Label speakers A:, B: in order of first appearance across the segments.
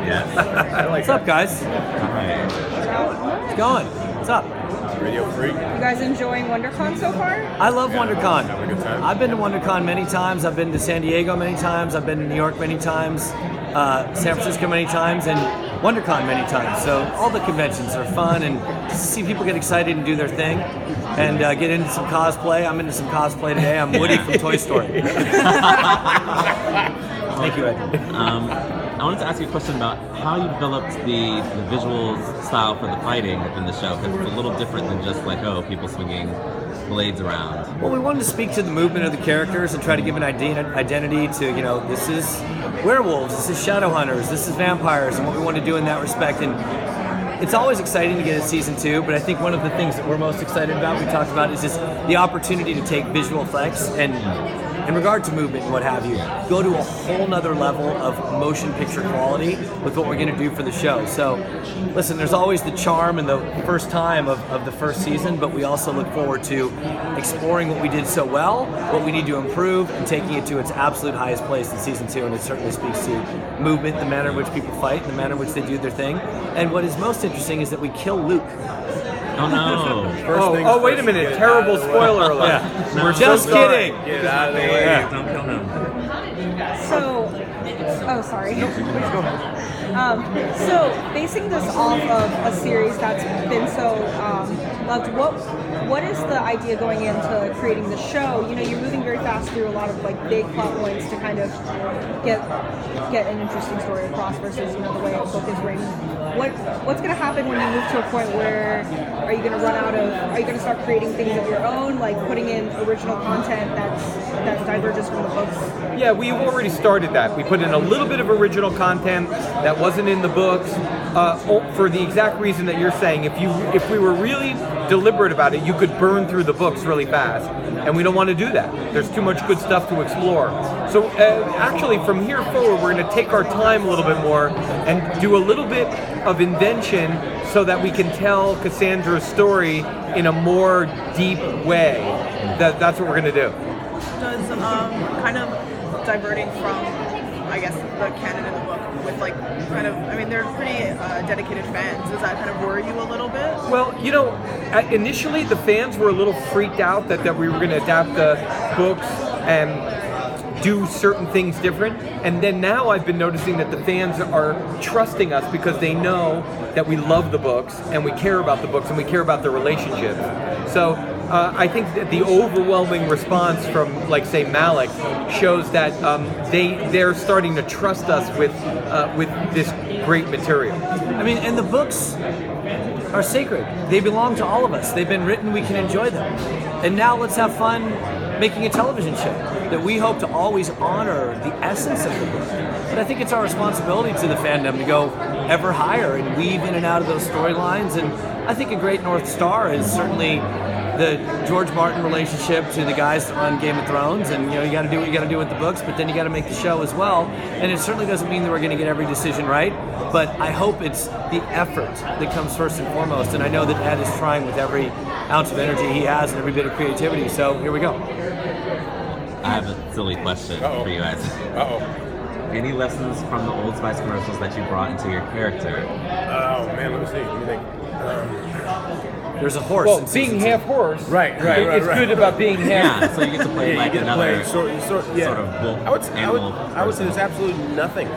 A: Yes.
B: I like
C: What's up, guys?
A: Alright.
C: It's going. What's up?
B: Radio Freak.
D: You guys enjoying WonderCon so far?
C: I love WonderCon.
B: Having a good time.
C: I've been to WonderCon many times. I've been to San Diego many times. I've been to New York many times. San Francisco many times, and WonderCon many times. So all the conventions are fun, and just to see people get excited and do their thing, and get into some cosplay. I'm into some cosplay today. I'm Woody from Toy Story. Thank you, Ed.
A: I wanted to ask you a question about how you developed the visual style for the fighting in the show, because it's a little different than just like, oh, people swinging blades around.
C: Well, we wanted to speak to the movement of the characters and try to give an identity to, this is werewolves, this is Shadowhunters, this is vampires, and what we want to do in that respect. And it's always exciting to get a season 2, but I think one of the things that we're most excited about, we talked about, is just the opportunity to take visual effects and, in regard to movement and what have you, go to a whole nother level of motion picture quality with what we're going to do for the show. So, listen, there's always the charm and the first time of the first season, but we also look forward to exploring what we did so well, what we need to improve, and taking it to its absolute highest place in season 2. And it certainly speaks to movement, the manner in which people fight, and the manner in which they do their thing. And what is most interesting is that we kill Luke.
A: Oh no!
B: Oh, wait a minute! Terrible spoiler alert.
C: Yeah.
A: No.
C: We're just kidding.
B: Get out of the way.
C: Yeah.
A: Don't kill him.
D: So, sorry. So, basing this off of a series that's been so loved, what is the idea going into creating the show? You're moving very fast through a lot of big plot points to kind of get an interesting story across versus the way a book is written. What's going to happen when you move to a point where are you going to start creating things of your own, like putting in original content that diverges from the books?
E: Yeah, we've already started that. We put in a little bit of original content that wasn't in the books for the exact reason that you're saying. If we were really deliberate about it, you could burn through the books really fast, and we don't want to do that. There's too much good stuff to explore. So actually, from here forward, we're going to take our time a little bit more and do a little bit of invention so that we can tell Cassandra's story in a more deep way. That's what we're going to do.
F: Does kind of diverting from, I guess, the canon in the book with they're pretty dedicated fans. Does that kind of worry you a little bit?
E: Well, initially the fans were a little freaked out that we were going to adapt the books and do certain things different, and then now I've been noticing that the fans are trusting us because they know that we love the books and we care about the books and we care about the relationships. So I think that the overwhelming response from, say, Malik shows that they're starting to trust us with this great material.
C: I mean, and the books are sacred. They belong to all of us. They've been written, we can enjoy them. And now let's have fun making a television show that we hope to always honor the essence of the book. But I think it's our responsibility to the fandom to go ever higher and weave in and out of those storylines. And I think a great North Star is certainly the George Martin relationship to the guys on Game of Thrones, and you got to do what you got to do with the books, but then you got to make the show as well. And it certainly doesn't mean that we're going to get every decision right, but I hope it's the effort that comes first and foremost. And I know that Ed is trying with every ounce of energy he has and every bit of creativity. So here we go.
A: I have a silly question for you guys. Any lessons from the Old Spice commercials that you brought into your character?
B: Oh man, let me see. Let me think.
C: There's a horse.
E: Well, being half horse,
B: Right.
E: It's good about being half.
A: Yeah, so you get to play like
B: you get to
A: another
B: play
A: sort of bull animal.
B: I would say there's absolutely nothing.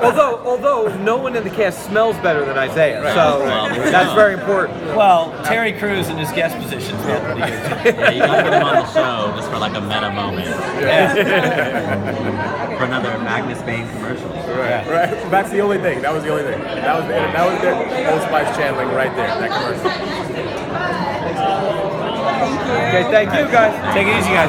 E: Although no one in the cast smells better than Isaiah, so
A: Well,
E: that's very important.
C: Well, Terry Crews in his guest positions felt pretty good.
A: Yeah, you gotta get him on the show just for like a meta moment. For another Magnus Bane commercial.
B: Right. That's the only thing. That was the only thing. That was their Old Spice channeling right there. That commercial.
D: Thank you.
E: Okay, thank you guys.
C: Take it easy, guys.